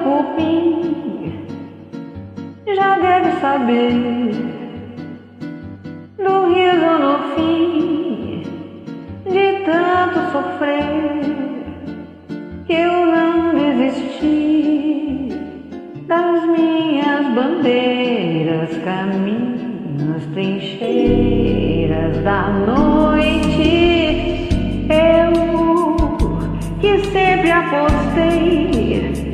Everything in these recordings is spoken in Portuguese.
cupim já deve saber do riso no fim de tanto sofrer, que eu não desisti das minhas bandeiras, caminhos, trincheiras da noite. Eu que sempre apostei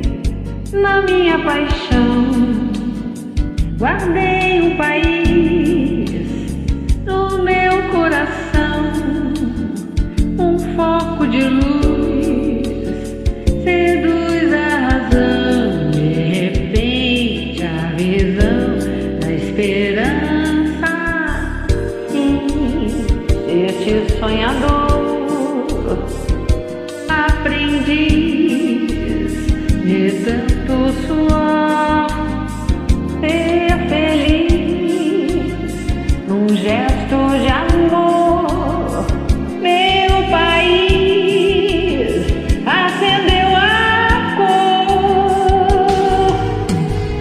na minha paixão, guardei um país no meu coração, um foco de luz seduz a razão, de repente a visão da esperança. Este sonhador, aprendiz de tanto suor, ser feliz num gesto de amor. Meu país acendeu a cor,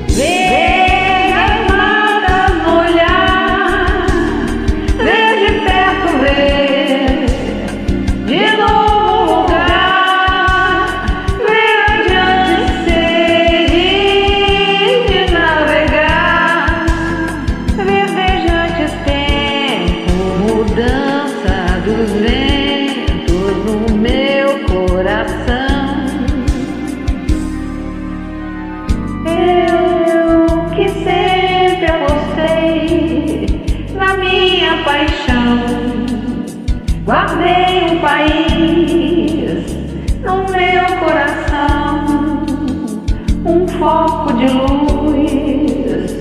ver as matas no olhar, ver de perto, ver de novo lugar, ver adiante, sede de navegar, verdejante tempo, mudança dos ventos no meu coração. Eu que sempre apostei na minha paixão, guardei um país no meu coração, um foco de luz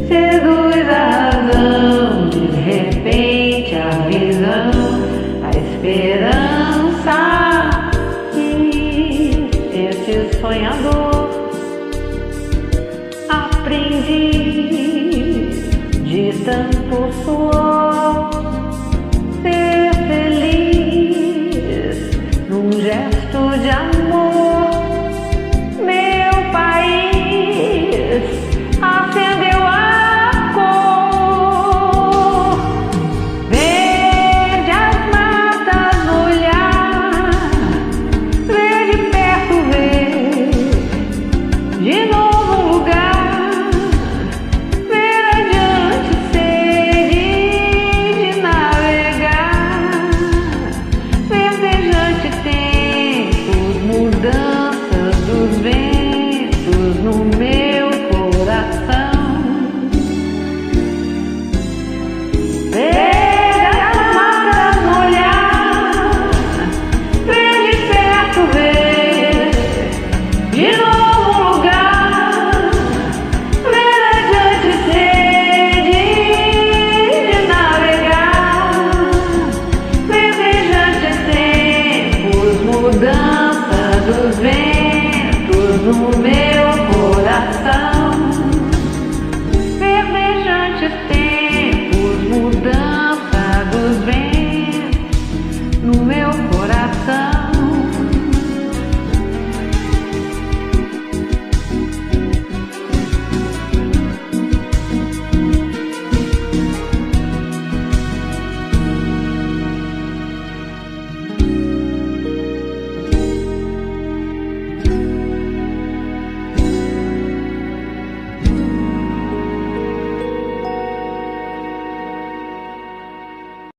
seduz a razão, de repente a visão, a esperança. E este sonhador, aprendiz de tanto suor, ser feliz num gesto de amor. Meu país acendeu a cor, verde as matas no olhar, ver de perto, ver de novo lugar, ver adiante, sede de navegar, verdejante tempos, mudanças dos ventos no meu coração. Ver as matas no olhar, ver de perto, ver de novo lugar, ver adiante, sede de navegar, verdejante tempos, mudança dos ventos